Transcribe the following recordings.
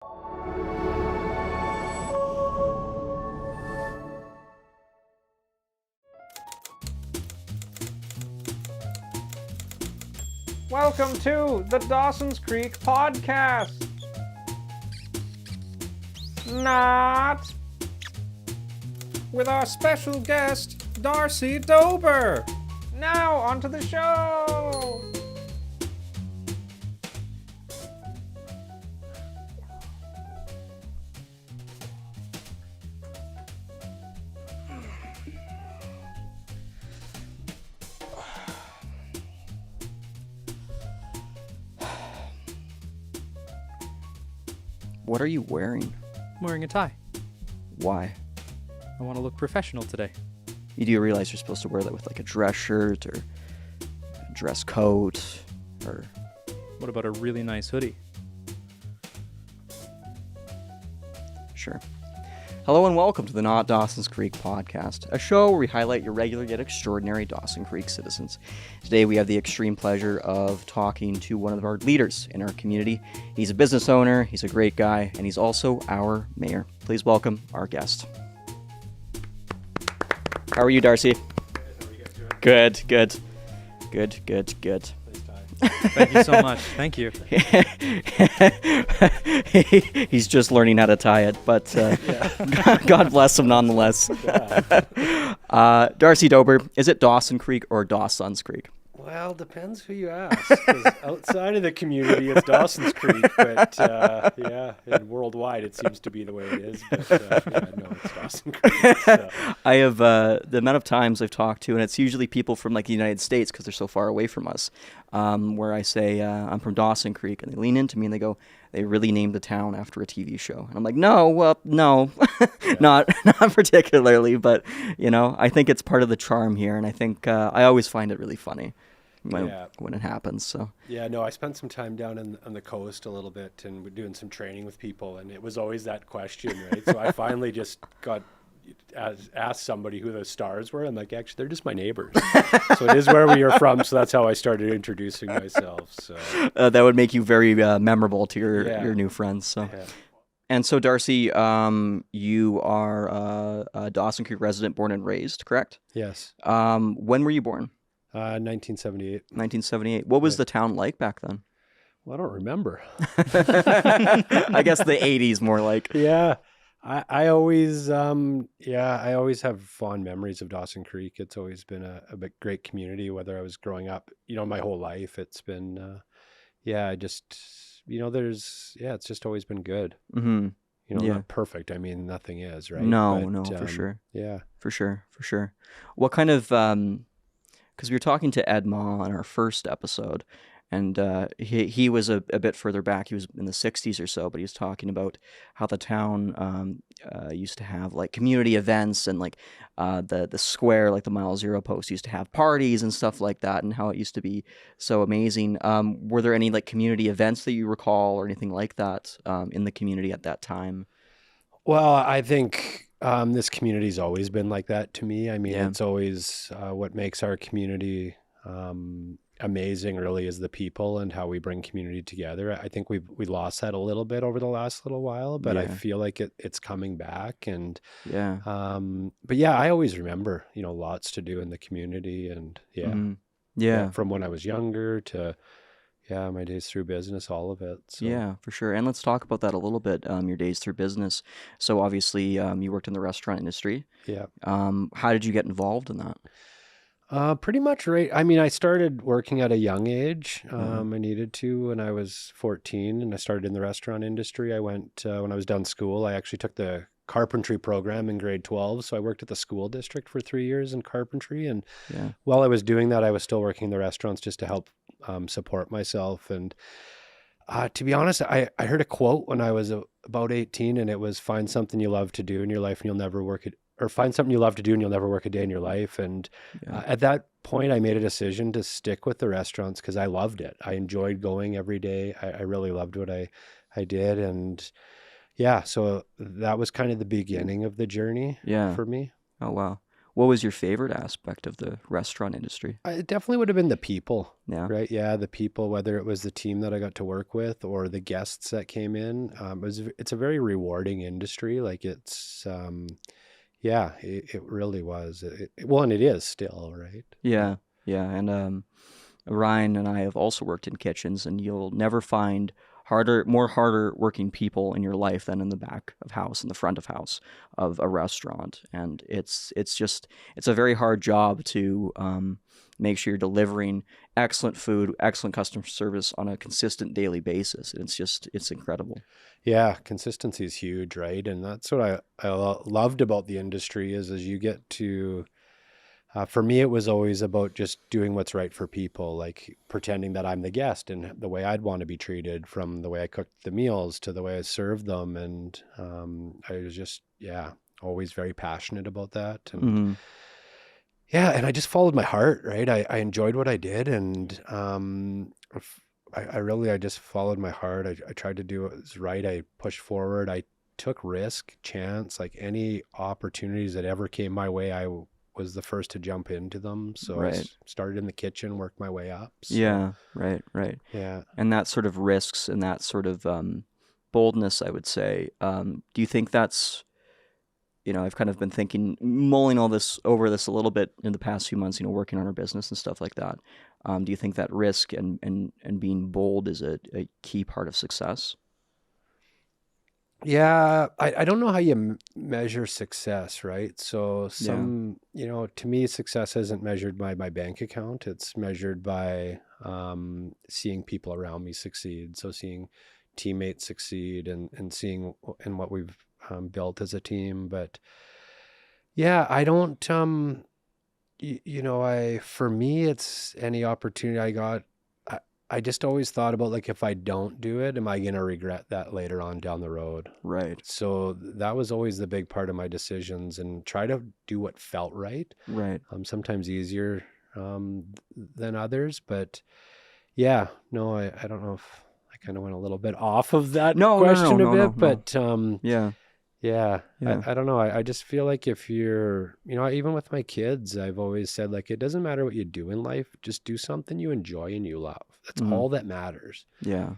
Welcome to the Dawson Creek podcast. Not with our special guest, Darcy Dober. Now, onto the show. What are you wearing? I'm wearing a tie. Why? I want to look professional today. You do realize you're supposed to wear that with like a dress shirt or a dress coat or... What about a really nice hoodie? Sure. Hello and welcome to the Not Dawson's Creek podcast, a show where we highlight your regular yet extraordinary Dawson Creek citizens. Today we have the extreme pleasure of talking to one of our leaders in our community. He's a business owner, he's a great guy, and he's also our mayor. Please welcome our guest. How are you, Darcy? Good. Thank you so much. Thank you. He's just learning how to tie it, but God bless him nonetheless. Darcy Dober, is it Dawson Creek or Dawson's Creek? Well, depends who you ask. 'Cause outside of the community, it's Dawson's Creek, but and worldwide, it seems to be the way it is. But no, it's Dawson Creek. So. I have the amount of times I've talked to, and it's usually people from like the United States because they're so far away from us, where I say I'm from Dawson Creek, and they lean into me and they go, they really named the town after a TV show, and I'm like, no, not particularly, but I think it's part of the charm here, and I think I always find it really funny when it happens. So I spent some time down on the coast a little bit, and we're doing some training with people, and it was always that question, right? So I finally just got asked somebody who the stars were. I'm like, actually, they're just my neighbors. So it is where we are from. So that's how I started introducing myself. So that would make you very memorable to your new friends. So. Yeah. And so, Darcy, you are a Dawson Creek resident, born and raised, correct? Yes. When were you born? 1978. 1978. What was the town like back then? Well, I don't remember. I guess the 80s more like. Yeah. I always have fond memories of Dawson Creek. It's always been a great community, whether I was growing up, my whole life. It's been, it's just always been good. Mm-hmm. Not perfect. I mean, nothing is, right? No, for sure. Yeah. For sure. What kind of, because we were talking to Ed Ma on our first episode, and he was a bit further back. He was in the 60s or so, but he was talking about how the town used to have like community events, and like the square, like the Mile Zero post, used to have parties and stuff like that, and how it used to be so amazing. Were there any like community events that you recall or anything like that in the community at that time? Well, I think this community's always been like that to me. I mean, It's always what makes our community amazing really is the people and how we bring community together. I think we lost that a little bit over the last little while, but I feel like it's coming back. And I always remember lots to do in the community, and from when I was younger to my days through business, all of it. So. Yeah, for sure. And let's talk about that a little bit, your days through business. So obviously you worked in the restaurant industry. Yeah. How did you get involved in that? Pretty much right. I mean, I started working at a young age. I needed to when I was 14, and I started in the restaurant industry. I went, when I was done school, I actually took the carpentry program in grade 12. So I worked at the school district for 3 years in carpentry. And while I was doing that, I was still working in the restaurants just to help support myself. And to be honest, I heard a quote when I was about 18, and it was, find something you love to do in your life and you'll never work it. Or find something you love to do and you'll never work a day in your life. And at that point, I made a decision to stick with the restaurants because I loved it. I enjoyed going every day. I really loved what I did. And so that was kind of the beginning of the journey for me. Oh, wow. What was your favorite aspect of the restaurant industry? It definitely would have been the people, Yeah. right? Yeah, the people, whether it was the team that I got to work with or the guests that came in. It's a very rewarding industry. Like yeah, it really was. Well, and it is still, right? Yeah. Yeah. And Ryan and I have also worked in kitchens, and you'll never find more harder working people in your life than in the back of house, in the front of house of a restaurant. And it's a very hard job to make sure you're delivering excellent food, excellent customer service on a consistent daily basis. It's incredible. Yeah, consistency is huge, right? And that's what I loved about the industry is as you get to, for me, it was always about just doing what's right for people, like pretending that I'm the guest and the way I'd want to be treated, from the way I cooked the meals to the way I served them. And I was just, yeah, always very passionate about that. And Hmm. yeah, and I just followed my heart, right? I enjoyed what I did, and I just followed my heart. I tried to do what was right. I pushed forward. I took risk, chance, like any opportunities that ever came my way. Was the first to jump into them. So Right. started in the kitchen, worked my way up. So, Yeah. Right. Right. yeah. And that sort of risks and that sort of boldness, I would say. Do you think that's, I've kind of been mulling all this over this a little bit in the past few months, working on our business and stuff like that. Do you think that risk and being bold is a key part of success? Yeah, I don't know how you measure success, right? So to me, success isn't measured by my bank account. It's measured by seeing people around me succeed. So seeing teammates succeed and seeing and what we've built as a team. But yeah, I don't, for me, it's any opportunity I got. I just always thought about, like, if I don't do it, am I going to regret that later on down the road? Right. So that was always the big part of my decisions, and try to do what felt right. Right. Sometimes easier than others, but yeah, no, I don't know if I kind of went a little bit off of that question a bit, but Yeah. yeah, Yeah. I don't know. I just feel like if you're, even with my kids, I've always said, like, it doesn't matter what you do in life, just do something you enjoy and you love. That's Mhm. all that matters. Yeah.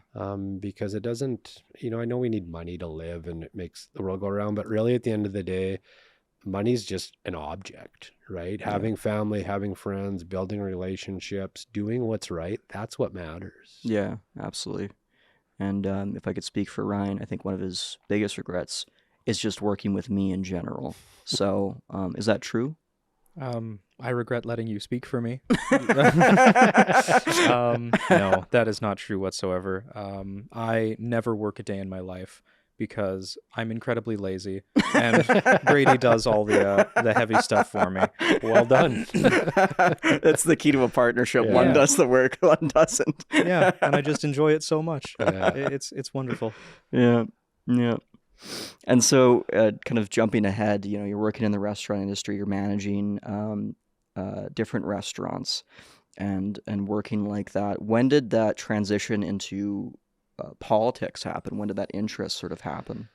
Because it doesn't, I know we need money to live and it makes the world go around, but really at the end of the day, money's just an object, right? Yeah. Having family, having friends, building relationships, doing what's right, that's what matters. Yeah, absolutely. And if I could speak for Ryan, I think one of his biggest regrets is just working with me in general. So, is that true? I regret letting you speak for me. No, that is not true whatsoever. I never work a day in my life because I'm incredibly lazy, and Brady does all the heavy stuff for me. Well done. That's the key to a partnership. Yeah. One does the work, one doesn't. Yeah, and I just enjoy it so much. Yeah. It's wonderful. Yeah, yeah. And so, kind of jumping ahead, you're working in the restaurant industry, you're managing different restaurants, and working like that. When did that transition into politics happen? When did that interest sort of happen?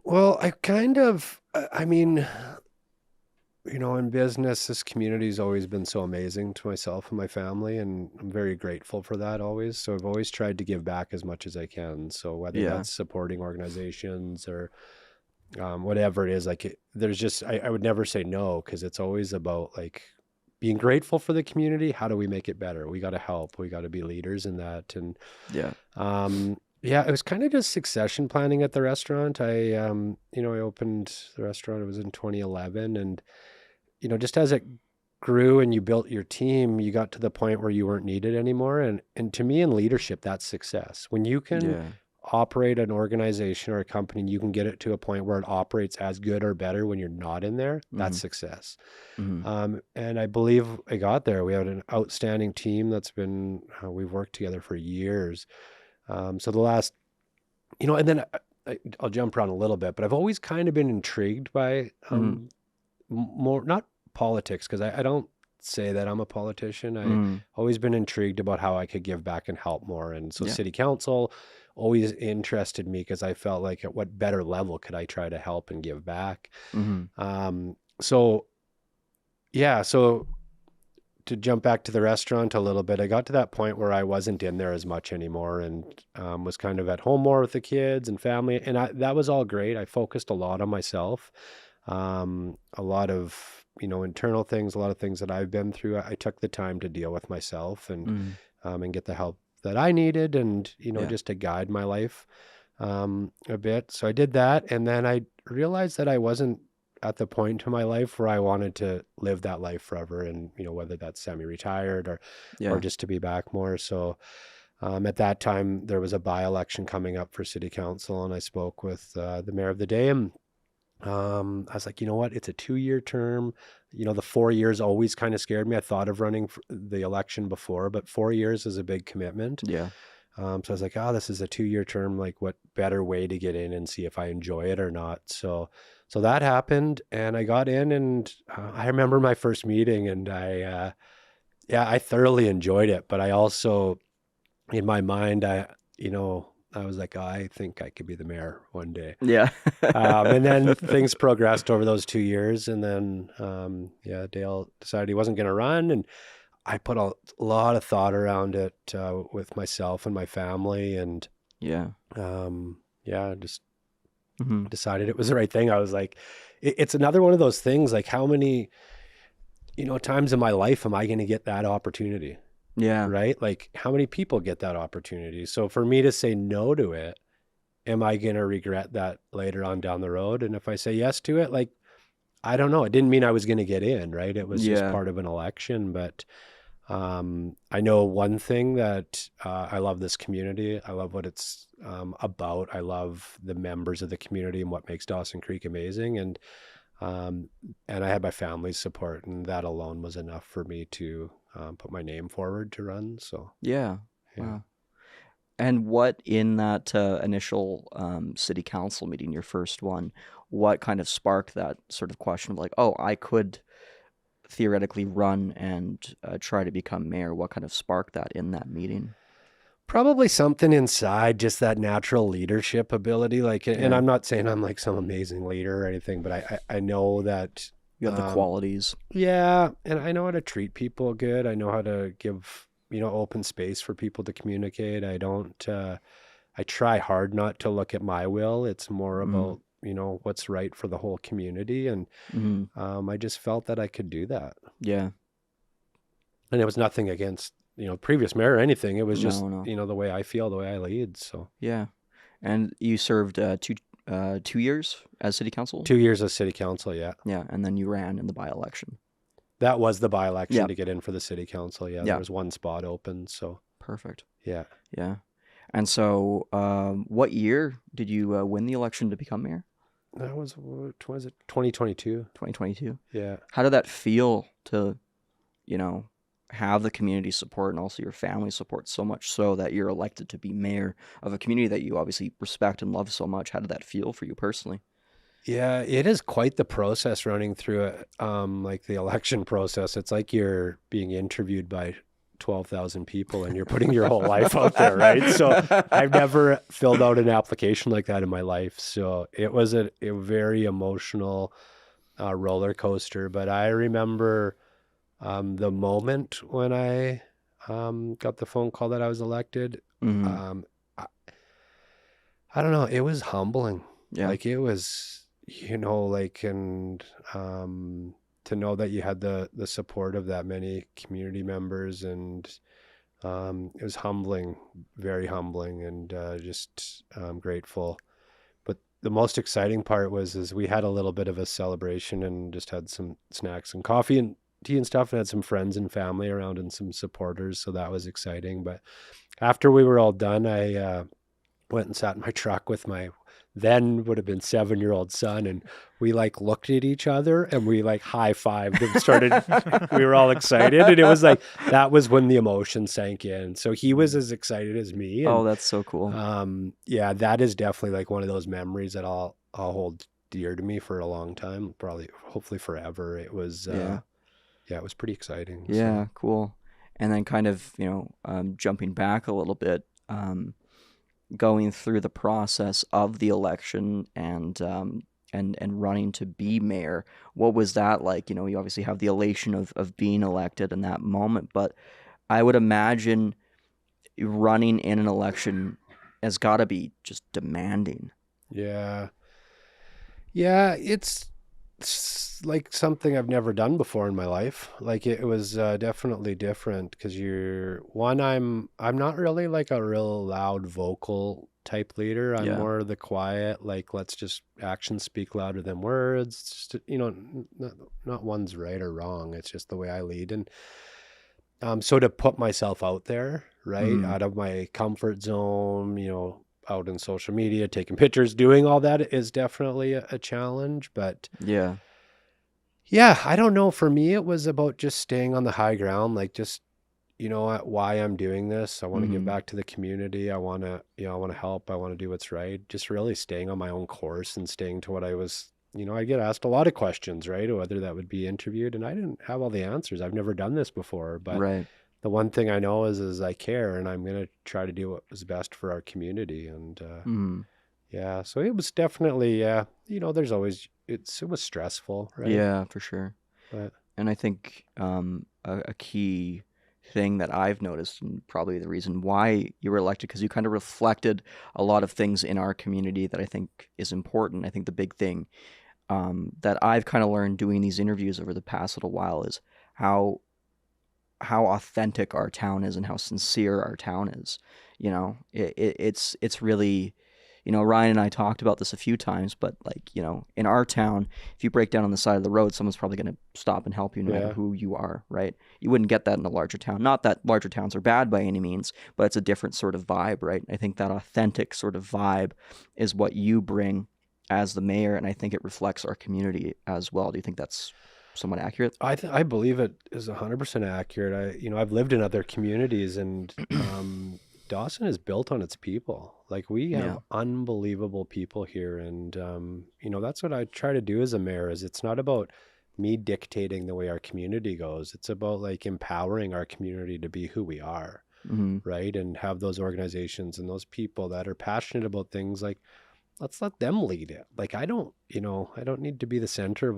Well, in business, this community's always been so amazing to myself and my family, and I'm very grateful for that always. So I've always tried to give back as much as I can. So whether Yeah. that's supporting organizations or whatever it is, like there's just, I would never say no, because it's always about, like, being grateful for the community. How do we make it better? We got to help. We got to be leaders in that. And Yeah. yeah, it was kind of just succession planning at the restaurant. I opened the restaurant. It was in 2011, and just as it grew and you built your team, you got to the point where you weren't needed anymore. And to me, in leadership, that's success. When you can Yeah. operate an organization or a company, and you can get it to a point where it operates as good or better when you're not in there, that's success. Mhm. And I believe I got there. We had an outstanding team that's been, we've worked together for years. So the last, and then I'll jump around a little bit, but I've always kind of been intrigued by more, not politics, because I don't say that I'm a politician. Mhm. Always been intrigued about how I could give back and help more. And so Yeah. city council always interested me, because I felt like, at what better level could I try to help and give back? Mhm. So yeah, so to jump back to the restaurant a little bit, I got to that point where I wasn't in there as much anymore, and was kind of at home more with the kids and family. And that was all great. I focused a lot on myself, a lot of, internal things, a lot of things that I've been through. I took the time to deal with myself and get the help that I needed, and, Yeah. just to guide my life a bit. So I did that. And then I realized that I wasn't at the point in my life where I wanted to live that life forever, and whether that's semi-retired or Yeah. just to be back more. So at that time there was a by-election coming up for city council, and I spoke with the mayor of the day, and I was like, you know what, it's a 2-year term. The 4 years always kind of scared me. I thought of running for the election before, but 4 years is a big commitment. Yeah. So I was like, oh, this is a 2-year term. Like, what better way to get in and see if I enjoy it or not? So that happened, and I got in, and I remember my first meeting, and I thoroughly enjoyed it. But I also, in my mind, I was like, oh, I think I could be the mayor one day. Yeah. And then things progressed over those 2 years, and then Dale decided he wasn't going to run, and I put a lot of thought around it with myself and my family, and Yeah. just hmm decided it was the right thing. I was like, it's another one of those things, like, how many times in my life am I going to get that opportunity? Yeah. Right? Like, how many people get that opportunity? So for me to say no to it, am I going to regret that later on down the road? And if I say yes to it, like, I don't know. It didn't mean I was going to get in, right? It was just Yeah. part of an election. But I know one thing, that I love this community. I love what it's about. I love the members of the community and what makes Dawson Creek amazing. And I had my family's support, and that alone was enough for me to put my name forward to run. So Yeah. yeah. Wow. And what in that initial city council meeting, your first one, what kind of sparked that sort of question of like, oh, I could theoretically run and try to become mayor? What kind of sparked that in that meeting? Probably something inside, just that natural leadership ability. Like, and Yeah. I'm not saying I'm like some amazing leader or anything, but I know that, You have the qualities. yeah, and I know how to treat people good. I know how to give, open space for people to communicate. I don't, I try hard not to look at my will. It's more about, what's right for the whole community. And hmm I just felt that I could do that. Yeah. And it was nothing against, previous mayor or anything. It was just, No. the way I feel, the way I lead. So Yeah. And you served 2 years as city council? 2 years as city council, yeah. Yeah. And then you ran in the by-election. That was the by-election Yeah. to get in for the city council. Yeah, Yeah. there was one spot open. So Perfect. yeah. Yeah. And so what year did you win the election to become mayor? That was, what was it? 2022. 2022. Yeah. How did that feel to, have the community support and also your family support so much so that you're elected to be mayor of a community that you obviously respect and love so much? How did that feel for you personally? Yeah, it is quite the process running through it. Like the election process, it's like you're being interviewed by 12,000 people and you're putting your whole life out there, right? So I've never filled out an application like that in my life. So it was a very emotional roller coaster. But I remember the moment when I got the phone call that I was elected. Mhm. I don't know. It was humbling. Yeah. Like, it was, and to know that you had the support of that many community members, and it was humbling, very humbling, and just grateful. But the most exciting part is we had a little bit of a celebration and just had some snacks and coffee and tea and stuff, and had some friends and family around and some supporters. So that was exciting. But after we were all done, I went and sat in my truck with my then would have been 7-year-old son, and we like looked at each other and we like high-fived and started we were all excited, and it was like that was when the emotion sank in. So he was as excited as me, and Oh, that's so cool. yeah, that is definitely like one of those memories that I'll hold dear to me for a long time, probably hopefully forever. It was Yeah. it was pretty exciting. Yeah, cool. And then kind of, jumping back a little bit, going through the process of the election and and running to be mayor. What was that like? You know, you obviously have the elation of being elected in that moment, but I would imagine running in an election has got to be just demanding. Yeah. Yeah, like something I've never done before in my life. Like it was definitely different because I'm not really like a real loud vocal type leader. I'm Yeah. more the quiet, like let's just actions speak louder than words. It's just, not one's right or wrong. It's just the way I lead. And so to put myself out there, right, Mhm. out of my comfort zone, out in social media, taking pictures, doing all that is definitely a challenge. But Yeah. yeah, I don't know. For me, it was about just staying on the high ground, like just, why I'm doing this. I want to give Mhm. back to the community. I want to, I want to help. I want to do what's right. Just really staying on my own course and staying to what I was, I get asked a lot of questions, right? Whether that would be interviewed, and I didn't have all the answers. I've never done this before, but Right. the one thing I know is I care, and I'm going to try to do what was best for our community. And Mhm. yeah, so it was definitely, yeah, there's always, it was stressful, right? Yeah, for sure. But And I think a key thing that I've noticed, and probably the reason why you were elected, because you kind of reflected a lot of things in our community that I think is important. I think the big thing that I've kind of learned doing these interviews over the past little while is how authentic our town is and how sincere our town is. You know, it's really, Ryan and I talked about this a few times, but like, in our town, if you break down on the side of the road, someone's probably going to stop and help you no matter yeah, who you are, right? You wouldn't get that in a larger town. Not that larger towns are bad by any means, but it's a different sort of vibe, right? I think that authentic sort of vibe is what you bring as the mayor, and I think it reflects our community as well. Do you think that's somewhat accurate? I believe it is 100% accurate. I've lived in other communities, and Dawson is built on its people. Like we have Yeah. unbelievable people here, and that's what I try to do as a mayor. Is it's not about me dictating the way our community goes. It's about like empowering our community to be who we are, Mm-hmm. right? And have those organizations and those people that are passionate about things like, let's let them lead it. Like I don't need to be the center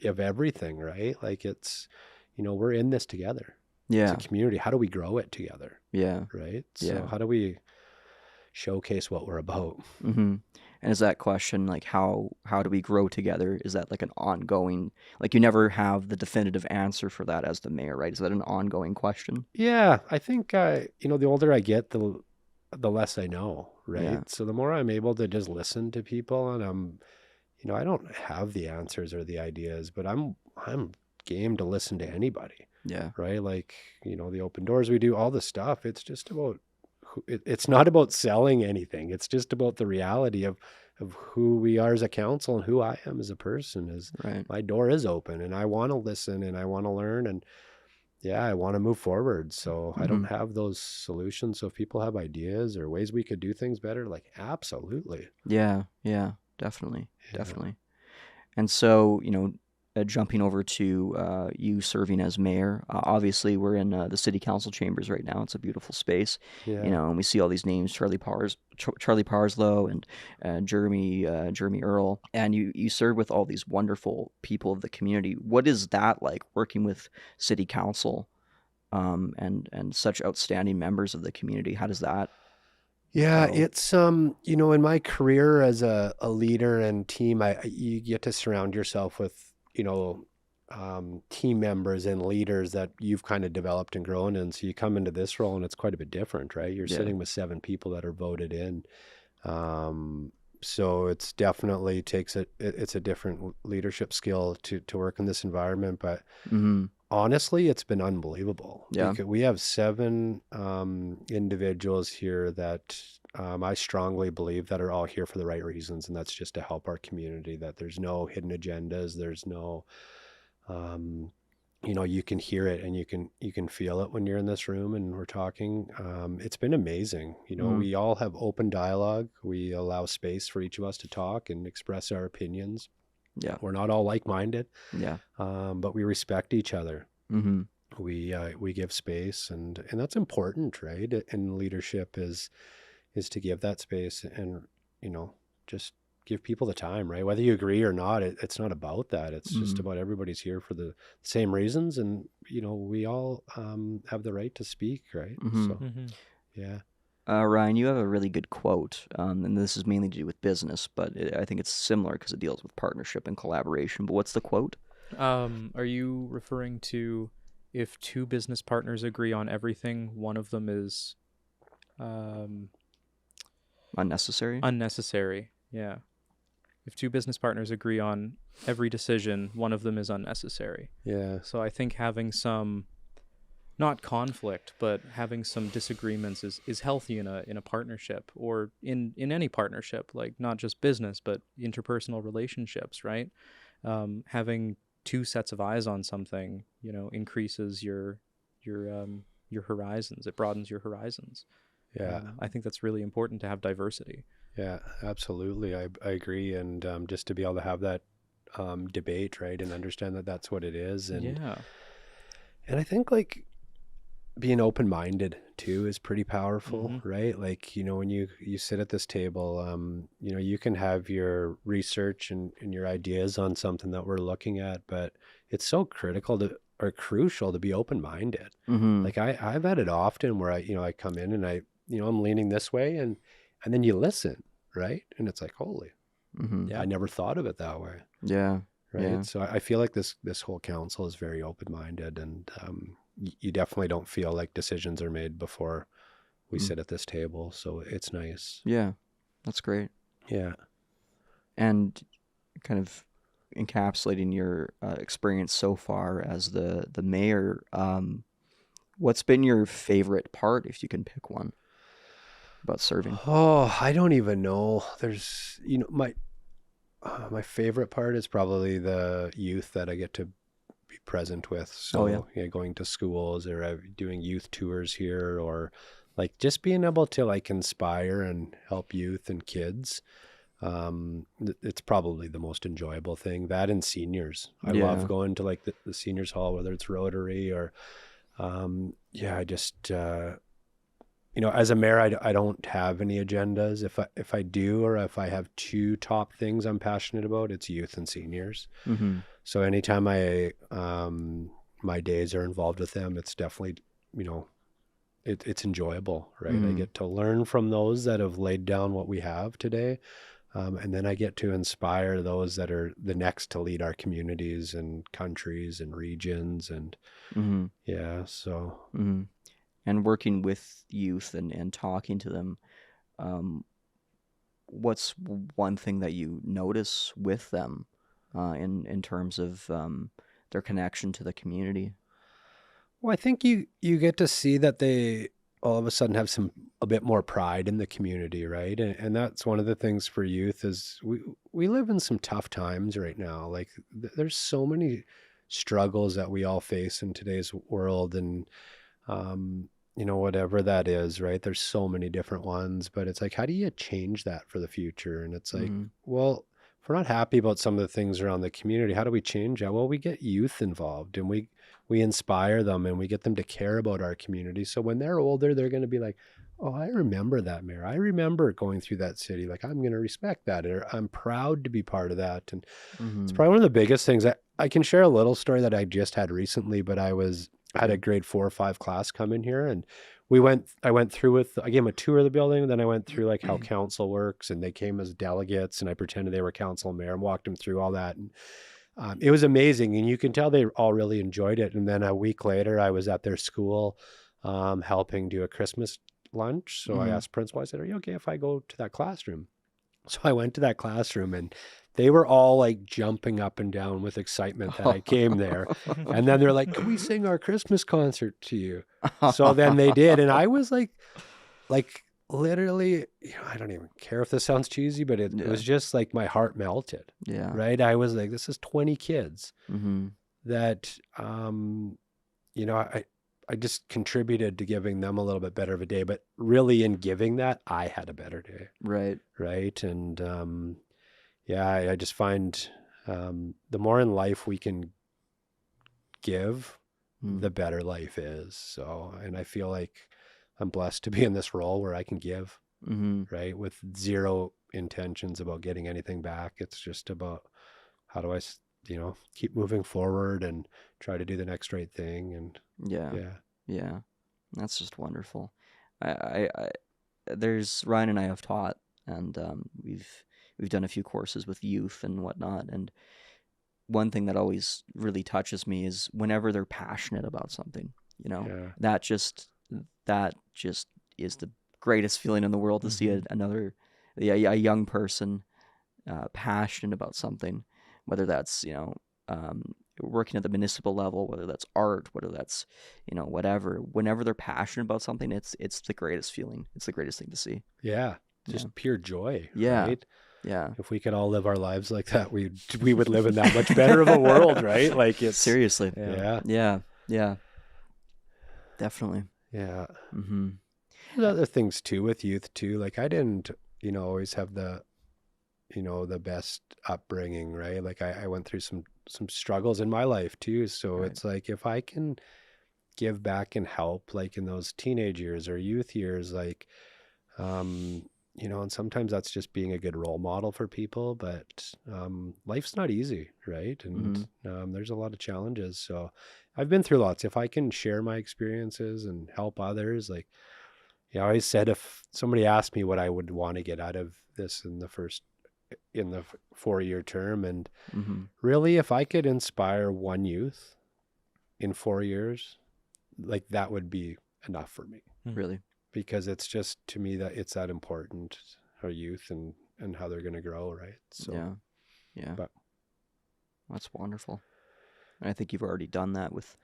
of everything, right? Like it's, we're in this together. It's a Yeah. community. How do we grow it together, Yeah. right? So Yeah. how do we showcase what we're about? Mm-hmm. And is that question like how do we grow together? Is that like an ongoing, like you never have the definitive answer for that as the mayor, right? Is that an ongoing question? Yeah, I think the older I get, the less I know, right? Yeah. So the more I'm able to just listen to people, and I don't have the answers or the ideas, but I'm game to listen to anybody, Yeah. right? Like, the open doors we do, all the stuff. It's just about it's not about selling anything. It's just about the reality of who we are as a council and who I am as a person. Is Right. my door is open, and I want to listen, and I want to learn, and yeah, I want to move forward. So I Mm-hmm. don't have those solutions. So if people have ideas or ways we could do things better, like absolutely. Yeah. Yeah. Definitely. Yeah. Definitely. And so, jumping over to you serving as mayor, obviously we're in the city council chambers right now. It's a beautiful space, Yeah. and we see all these names: Charlie Parslow, and Jeremy Earl, and you serve with all these wonderful people of the community. What is that like working with city council, and such outstanding members of the community? How does that Yeah, go? it's in my career as a leader and team, you get to surround yourself with, team members and leaders that you've kind of developed and grown in. So you come into this role and it's quite a bit different, right? You're Yeah. sitting with 7 people that are voted in. So it's definitely it's a different leadership skill to work in this environment, but Mm-hmm. honestly, it's been unbelievable. Yeah. We have 7 individuals here that I strongly believe that are all here for the right reasons, and that's just to help our community. That there's no hidden agendas. There's no, you can hear it and you can feel it when you're in this room and we're talking. It's been amazing. Mm-hmm. We all have open dialogue. We allow space for each of us to talk and express our opinions. Yeah. We're not all like-minded, Yeah. but we respect each other. Mm-hmm. We give space, and that's important, right? And leadership is to give that space and just give people the time, right? Whether you agree or not, it's not about that. It's just about everybody's here for the same reasons. And, we all have the right to speak, right? So, yeah. Ryan, you have a really good quote, and this is mainly to do with business, but I think it's similar because it deals with partnership and collaboration. But what's the quote? Are you referring to if two business partners agree on everything, one of them is Unnecessary? unnecessary? Yeah. If two business partners agree on every decision, one of them is unnecessary. Yeah. So I think having some, not conflict, but having some disagreements is healthy in a partnership, or in any partnership, like not just business, but interpersonal relationships, right? Having two sets of eyes on something, increases your horizons. It broadens your horizons. Yeah. I think that's really important to have diversity. Yeah, absolutely. I agree. And just to be able to have that debate, right, and understand that that's what it is. And and I think like being open-minded too is pretty powerful, right? Like, when you sit at this table, you can have your research and your ideas on something that we're looking at, but it's so crucial to be open-minded. Like I've had it often where I come in and I'm leaning this way, and then you listen, right? And it's like, holy, I never thought of it that way. Yeah. Right. Yeah. So I feel like this whole council is very open-minded, and you definitely don't feel like decisions are made before we sit at this table. So it's nice. Yeah. That's great. Yeah. And kind of encapsulating your experience so far as the mayor, what's been your favorite part, if you can pick one, about serving? Oh, I don't even know. There's, my favorite part is probably the youth that I get to be present with. So going to schools, or doing youth tours here, or like just being able to like inspire and help youth and kids. It's probably the most enjoyable thing. That and seniors. I love going to like the seniors hall, whether it's Rotary or I just as a mayor, I don't have any agendas. If I do, or if I have two top things I'm passionate about, it's youth and seniors. So anytime my days are involved with them, it's definitely, it's enjoyable, right? I get to learn from those that have laid down what we have today. And then I get to inspire those that are the next to lead our communities and countries and regions. And so. And working with youth and talking to them, what's one thing that you notice with them in terms of their connection to the community? Well, I think you get to see that they all of a sudden have a bit more pride in the community, right? And that's one of the things for youth is we live in some tough times right now. Like there's so many struggles that we all face in today's world, and whatever that is, right? There's so many different ones, but it's like, how do you change that for the future? And it's like, well, if we're not happy about some of the things around the community, how do we change that? Well, we get youth involved, and we inspire them, and we get them to care about our community. So when they're older, they're going to be like, oh, I remember that, Mayor. I remember going through that city. Like, I'm going to respect that, or I'm proud to be part of that. And it's probably one of the biggest things. I can share a little story that I just had recently, but I had a grade 4 or 5 class come in here, and I gave them a tour of the building, and then I went through like how council works, and they came as delegates, and I pretended they were council and mayor and walked them through all that. And it was amazing, and you can tell they all really enjoyed it. And then a week later, I was at their school helping do a Christmas lunch. So I asked principal, I said, are you okay if I go to that classroom? So I went to that classroom, and they were all like jumping up and down with excitement that I came there. And then they're like, can we sing our Christmas concert to you? So then they did. And I was like literally, I don't even care if this sounds cheesy, but it was just like my heart melted. Yeah. Right. I was like, this is 20 kids that, I just contributed to giving them a little bit better of a day, but really in giving that, I had a better day. Right. Right. And, I just find the more in life we can give, the better life is. So, and I feel like I'm blessed to be in this role where I can give, right, with zero intentions about getting anything back. It's just about how do I, keep moving forward and try to do the next right thing. And Yeah. yeah, Yeah. That's just wonderful. I there's Ryan and I have taught, and we've done a few courses with youth and whatnot, and one thing that always really touches me is whenever they're passionate about something, yeah, that just is the greatest feeling in the world to see a young person passionate about something, whether that's working at the municipal level, whether that's art, whether that's whatever. Whenever they're passionate about something, it's the greatest feeling. It's the greatest thing to see. yeah. Just pure joy, Yeah. right? Yeah. If we could all live our lives like that, we would live in that much better of a world, right? Like it's Seriously. yeah, Yeah. Definitely. yeah. Mm-hmm. There's other things too with youth too. Like I didn't, always have the best upbringing, right? Like I went through some struggles in my life too. So Right. it's like if I can give back and help, like in those teenage years or youth years, like and sometimes that's just being a good role model for people, but life's not easy, right? And there's a lot of challenges. So I've been through lots. If I can share my experiences and help others, like I always said, if somebody asked me what I would want to get out of this in the 4-year term, and really if I could inspire one youth in 4 years, like that would be enough for me. Really. Because it's just, to me, that it's that important, our youth and how they're going to grow, right? So Yeah. but That's wonderful. And I think you've already done that with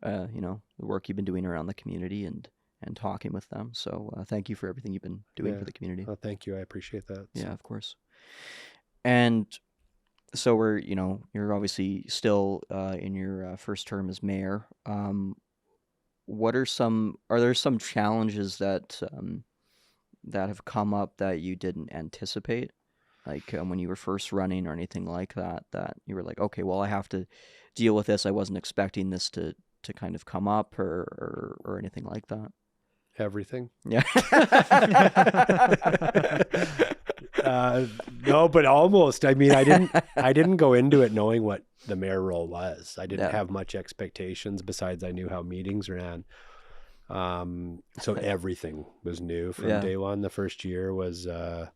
the work you've been doing around the community and talking with them. So thank you for everything you've been doing for the community. well, thank you, I appreciate that. Yeah, of course. And so you're obviously still in your first term as mayor. Are there some challenges that have come up that you didn't anticipate, like when you were first running or anything like that you were like, okay, well, I have to deal with this. I wasn't expecting this to kind of come up or anything like that. Everything. Yeah. No, but almost. I mean, I didn't go into it knowing what the mayor role was. I didn't have much expectations besides I knew how meetings ran. So everything was new from day one. The first year was, the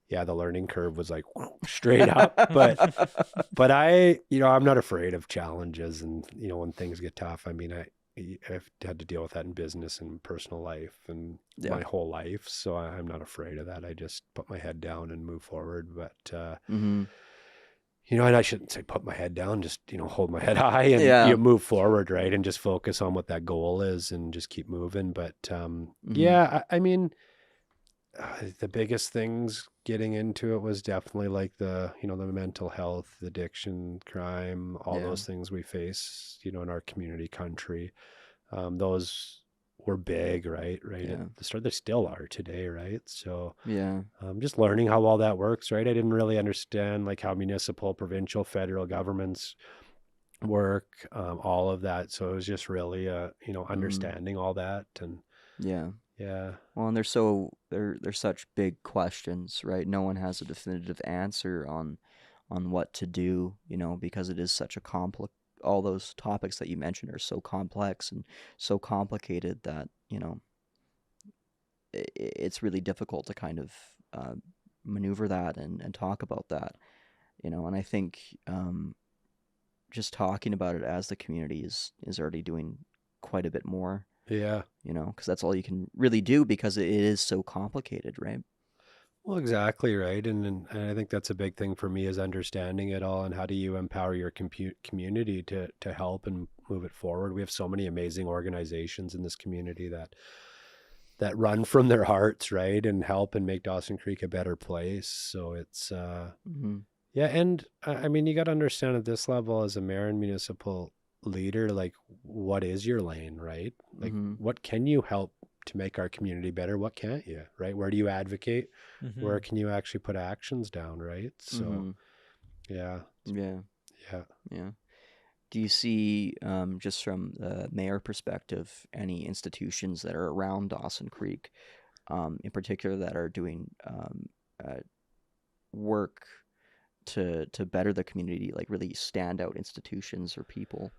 learning curve was like straight up, but I'm not afraid of challenges and, when things get tough. I mean, I've had to deal with that in business and personal life and my whole life. So I'm not afraid of that. I just put my head down and move forward. But, and I shouldn't say put my head down, just, hold my head high and you move forward, right? And just focus on what that goal is and just keep moving. But, I mean, the biggest things getting into it was definitely like the mental health, addiction, crime, all those things we face, in our community country. Those were big, right at the start. They still are today, right? So just learning how all that works, right? I didn't really understand like how municipal, provincial, federal governments work, all of that. So it was just really understanding all that. And yeah. Well, and they're such big questions, right? No one has a definitive answer on what to do, because it is such a all those topics that you mentioned are so complex and so complicated that, it's really difficult to kind of maneuver that and talk about that, and I think just talking about it as the community is already doing quite a bit more. Yeah. Because that's all you can really do because it is so complicated, right? Well, exactly right. And I think that's a big thing for me is understanding it all and how do you empower your community to help and move it forward. We have so many amazing organizations in this community that run from their hearts, right, and help and make Dawson Creek a better place. So it's, and I mean, you got to understand at this level as a mayor and municipal leader, like what is your lane, right? Like what can you help to make our community better? What can't you, right? Where do you advocate? Where can you actually put actions down, right? So yeah. Do you see, just from the mayor perspective, any institutions that are around Dawson Creek, in particular, that are doing work to better the community, like really standout institutions or people?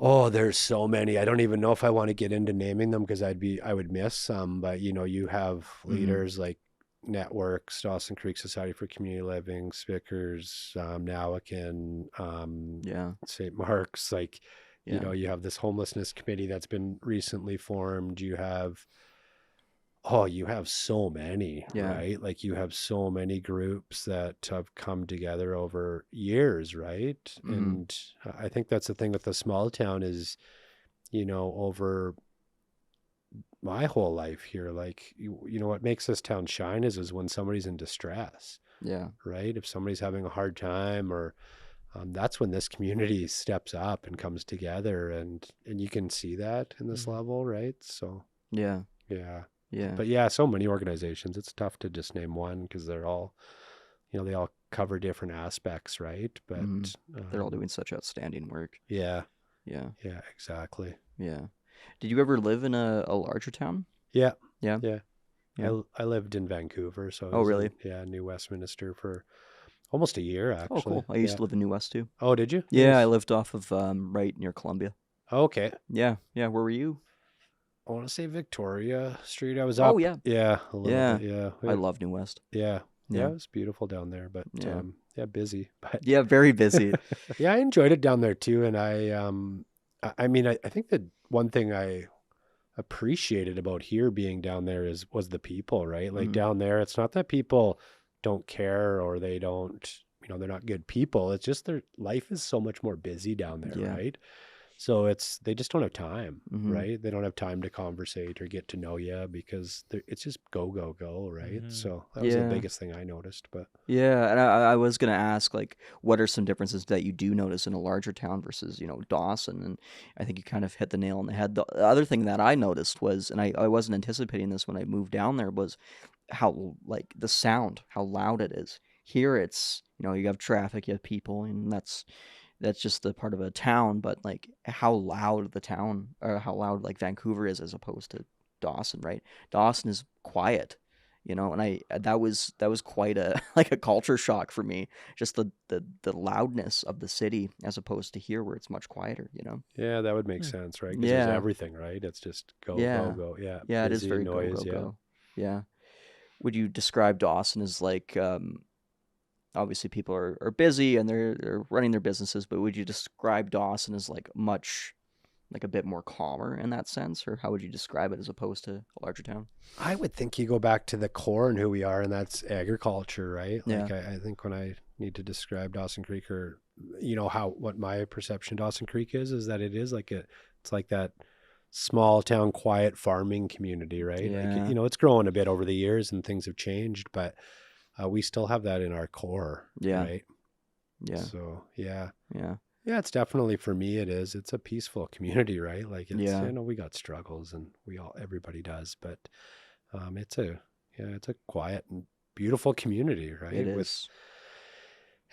Oh, there's so many. I don't even know if I want to get into naming them because I would miss some. But you have leaders like Networks, Dawson Creek Society for Community Living, Spickers, Nowakin, Yeah. St. Mark's. Like, Yeah. you have this homelessness committee that's been recently formed. You have so many, Yeah. right? Like you have so many groups that have come together over years, right? And I think that's the thing with the small town is, over my whole life here, like, what makes this town shine is when somebody's in distress, Yeah. right? If somebody's having a hard time or that's when this community steps up and comes together and you can see that in this level, right? So, Yeah. yeah. Yeah. But yeah, so many organizations. It's tough to just name one because they're all, they all cover different aspects, right? But they're all doing such outstanding work. yeah, Yeah. yeah, exactly. Yeah. Did you ever live in a larger town? Yeah, Yeah. yeah. Yeah. I lived in Vancouver, so I Oh, was really? New Westminster for almost a year, Oh, actually. cool. I used to live in New West too. Oh, did you? Yeah, I Nice. lived off of right near Columbia. Okay. Yeah. Yeah. Where were you? I want to say Victoria Street. I was Oh, up. yeah. Yeah, a little Yeah. bit. Yeah. I love New West. Yeah. Yeah, Yeah. it was beautiful down there, but Yeah. busy. But Yeah, very busy. yeah, I enjoyed it down there too. And I think that one thing I appreciated about here being down there was the people, right? Like down there, it's not that people don't care or they don't, they're not good people. It's just their life is so much more busy down there, Yeah. right? So they just don't have time, Mhm. right? They don't have time to conversate or get to know you because it's just go, go, go, right? So that was the Yeah. biggest thing I noticed. But Yeah, and I was gonna ask, like, what are some differences that you do notice in a larger town versus, Dawson? And I think you kind of hit the nail on the head. The other thing that I noticed was, and I wasn't anticipating this when I moved down there, was how, like, the sound, how loud it is. Here it's, you have traffic, you have people, and that's just the part of a town, but like how loud the town or how loud like Vancouver is as opposed to Dawson, right? Dawson is quiet, and that was quite a like a culture shock for me, just the loudness of the city as opposed to here where it's much quieter. yeah, that would make sense, right? Because there's Yeah. everything, right? It's just go, go, Yeah. go. Yeah. Yeah, it is Busy, very go, noise. go, Yeah. go. Yeah. Would you describe Dawson as like obviously people are busy and they're running their businesses, but would you describe Dawson as like much like a bit more calmer in that sense, or how would you describe it as opposed to a larger town? I would think you go back to the core and who we are, and that's agriculture, right? Yeah. Like I think when I need to describe Dawson Creek or, what my perception of Dawson Creek is that it is it's like that small town, quiet farming community, right? Yeah. Like, it's grown a bit over the years and things have changed, but we still have that in our core, Yeah. right? Yeah. So, yeah. Yeah. Yeah, it's definitely for me. It's a peaceful community, right? Like it's, Yeah. we got struggles and everybody does, but it's a quiet and beautiful community, right? It is.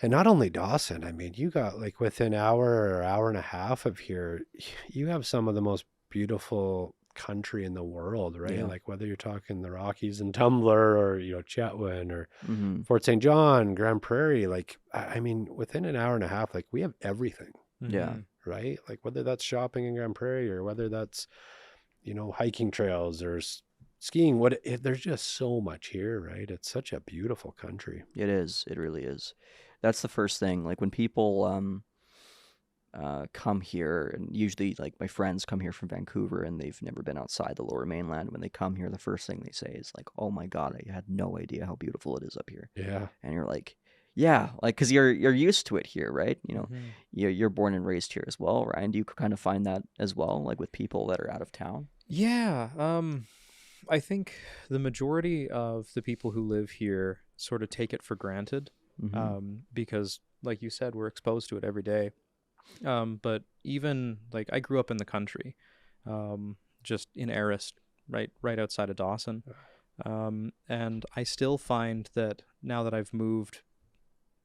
And not only Dawson, I mean, you got like within hour or hour and a half of here, you have some of the most beautiful country in the world, right? Yeah. Like whether you're talking the Rockies and Tumbler or, Chetwynd or Mhm. Fort St. John, Grand Prairie, like, I mean, within an hour and a half, like we have everything, Yeah. right? Like whether that's shopping in Grand Prairie or whether that's, hiking trails or skiing, there's just so much here, right? It's such a beautiful country. It is. It really is. That's the first thing. Like when people come here, and usually like my friends come here from Vancouver and they've never been outside the Lower Mainland. When they come here, the first thing they say is like, "Oh my God, I had no idea how beautiful it is up here." Yeah. And you're like, "Yeah," like because you're used to it here, right? Mhm. You're born and raised here as well, Ryan. Do you kind of find that as well, like with people that are out of town? Yeah, I think the majority of the people who live here sort of take it for granted, because, like you said, we're exposed to it every day. But even like I grew up in the country, just in Eris, right outside of Dawson, and I still find that now that I've moved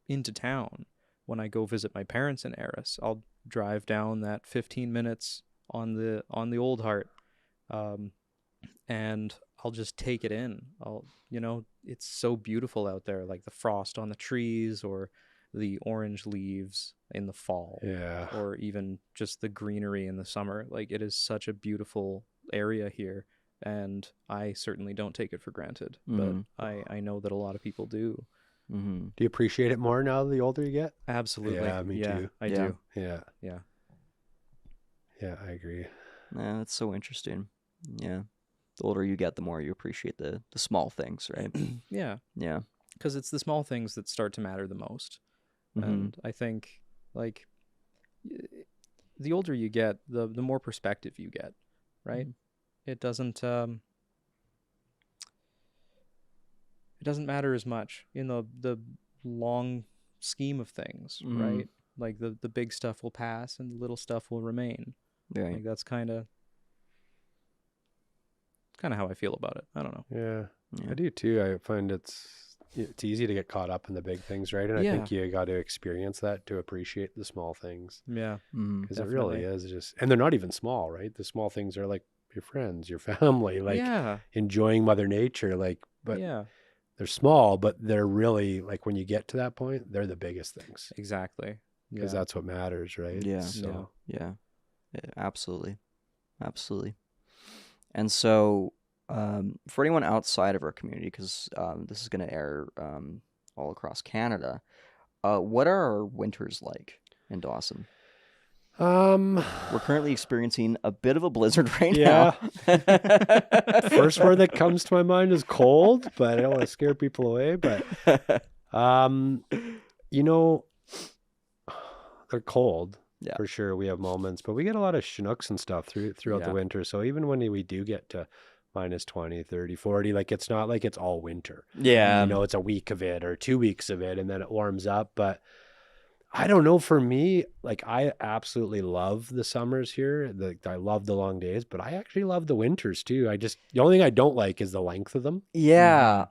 into town, when I go visit my parents in Eris, I'll drive down that 15 minutes on the Old Heart. and I'll just take it in. It's so beautiful out there, like the frost on the trees or the orange leaves in the fall, Yeah. or even just the greenery in the summer. Like, it is such a beautiful area here, and I certainly don't take it for granted, but I know that a lot of people do. Mm-hmm. Do you appreciate it more now the older you get? Absolutely. Yeah, me too. I Yeah. do. Yeah. Yeah. Yeah, I agree. Yeah, that's so interesting. Yeah. The older you get, the more you appreciate the small things, right? Yeah. Yeah. Because it's the small things that start to matter the most. Mm-hmm. And I think, like, the older you get, the more perspective you get, right? It doesn't matter as much in the long scheme of things, right? Like, the big stuff will pass and the little stuff will remain. Right. Like, that's kind of how I feel about it. I don't know. Yeah. I do too. I find it's easy to get caught up in the big things, right? And I think you got to experience that to appreciate the small things. Yeah. Because it really is just, and they're not even small, right? The small things are like your friends, your family, like enjoying Mother Nature, like, but they're small, but they're really, like, when you get to that point, they're the biggest things. Exactly. Because that's what matters, right? Yeah. So. Yeah. Absolutely. Absolutely. And so, for anyone outside of our community, because this is going to air all across Canada, what are our winters like in Dawson? We're currently experiencing a bit of a blizzard right now. First word that comes to my mind is cold, but I don't want to scare people away. But, they're cold. Yeah. For sure. We have moments, but we get a lot of Chinooks and stuff throughout the winter. So even when we do get to minus 20, 30, 40, like, it's not like it's all winter. Yeah. It's a week of it or 2 weeks of it, and then it warms up. But I don't know, for me, like, I absolutely love the summers here. I love the long days, but I actually love the winters too. The only thing I don't like is the length of them. Yeah.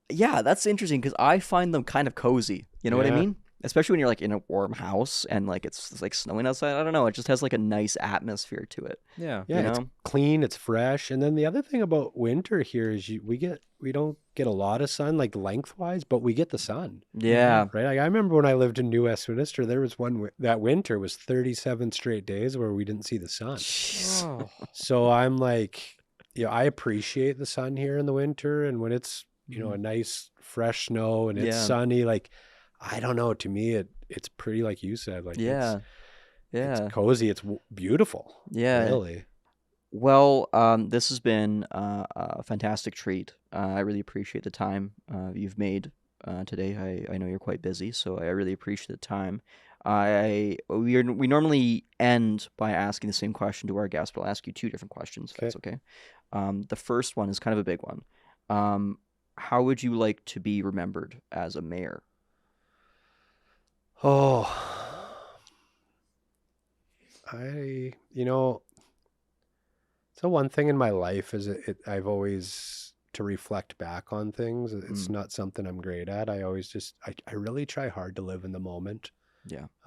That's interesting because I find them kind of cozy. You know what I mean? Especially when you're, like, in a warm house and, like, it's like snowing outside. I don't know. It just has, like, a nice atmosphere to it. Yeah. Yeah. It's clean. It's fresh. And then the other thing about winter here is we don't get a lot of sun, like, lengthwise, but we get the sun. Yeah. Right. Like, I remember when I lived in New Westminster, there was that winter was 37 straight days where we didn't see the sun. Oh. So I'm like, I appreciate the sun here in the winter. And when it's, a nice fresh snow and it's sunny, like, I don't know. To me, it's pretty, like you said. Like, it's cozy. It's beautiful. Yeah. Really. Well, this has been a fantastic treat. I really appreciate the time you've made today. I know you're quite busy, so I really appreciate the time. We normally end by asking the same question to our guests, but I'll ask you two different questions, if that's okay. The first one is kind of a big one. How would you like to be remembered as a mayor? Oh, so one thing in my life is I've always to reflect back on things. It's not something I'm great at. I always I really try hard to live in the moment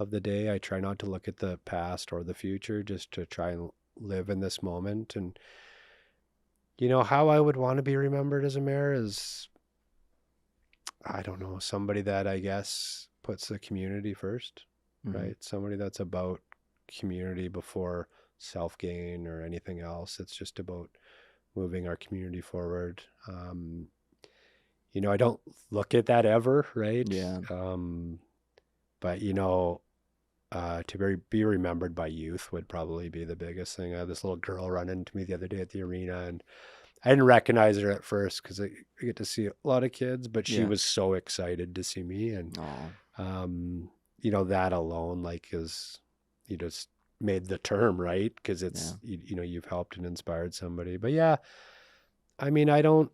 of the day. I try not to look at the past or the future, just to try and live in this moment. And, how I would want to be remembered as a mayor is, I don't know, somebody that I guess puts the community first, right? Somebody that's about community before self-gain or anything else. It's just about moving our community forward. I don't look at that ever, right? Yeah. But to be remembered by youth would probably be the biggest thing. I had this little girl run into me the other day at the arena, and I didn't recognize her at first because I get to see a lot of kids, but she was so excited to see me. And, that alone, like, you just made the term, right? Because it's, you've helped and inspired somebody. But I mean, I don't,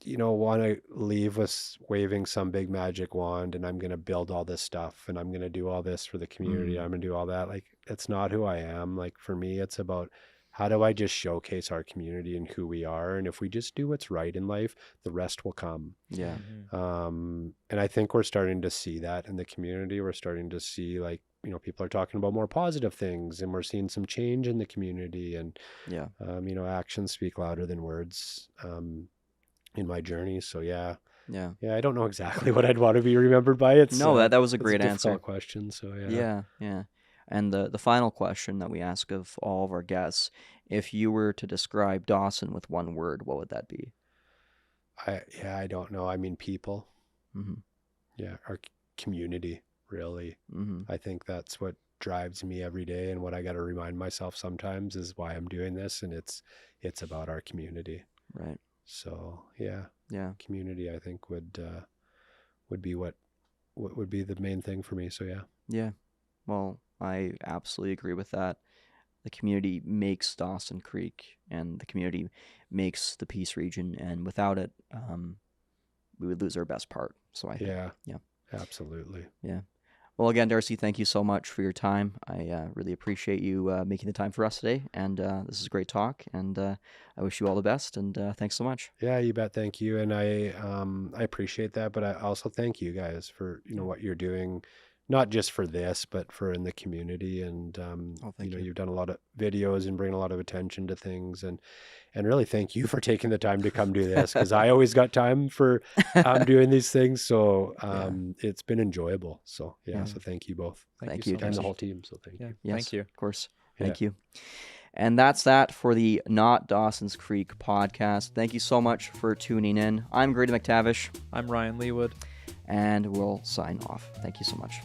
want to leave with waving some big magic wand and I'm going to build all this stuff and I'm going to do all this for the community. I'm going to do all that. Like, it's not who I am. Like, for me, it's about, how do I just showcase our community and who we are? And if we just do what's right in life, the rest will come. Yeah. And I think we're starting to see that in the community. We're starting to see, like, people are talking about more positive things, and we're seeing some change in the community, and Yeah. actions speak louder than words in my journey. So yeah, Yeah. I don't know exactly what I'd want to be remembered by. It's No, that was a it's great difficult answer. question. So yeah. Yeah, yeah. And the final question that we ask of all of our guests, if you were to describe Dawson with one word, what would that be? I don't know. I mean, people. Mm-hmm. Yeah, our community, really. Mm-hmm. I think that's what drives me every day, and what I got to remind myself sometimes is why I'm doing this, and it's about our community. Right. So yeah, Yeah. community, I think would be what would be the main thing for me. So yeah. Yeah. Well, I absolutely agree with that. The community makes Dawson Creek, and the community makes the Peace region, and without it, we would lose our best part. So I think, Yeah, absolutely. yeah. Well, again, Darcy, thank you so much for your time. I really appreciate you making the time for us today, and this is a great talk, and I wish you all the best, and thanks so much. Yeah, you bet. Thank you. And I appreciate that, but I also thank you guys for, what you're doing, not just for this, but for in the community. And, Thank you. you've done a lot of videos and bring a lot of attention to things, and really thank you for taking the time to come do this, because I always got time for doing these things. So it's been enjoyable. So yeah, so thank you both. Thank you, so And much. the whole team. So thank you. Yes, Thank you. of course. Yeah. Thank you. And that's that for the Not Dawson's Creek podcast. Thank you so much for tuning in. I'm Grady McTavish, I'm Ryan Leewood. and we'll sign off. Thank you so much.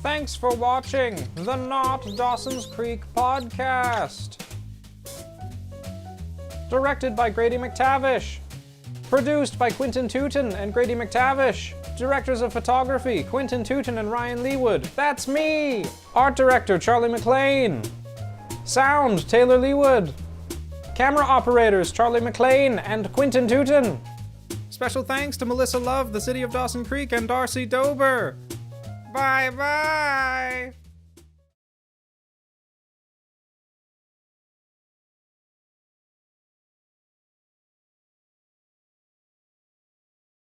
Thanks for watching the Not Dawson's Creek podcast. Directed by Grady McTavish. Produced by Quinton Tootin and Grady McTavish. Directors of photography, Quinton Tootin and Ryan Leewood. That's me! Art director, Charlie McLean. Sound, Taylor Leewood. Camera operators, Charlie McLean and Quinton Tootin. Special thanks to Melissa Love, the City of Dawson Creek, and Darcy Dober. Bye-bye!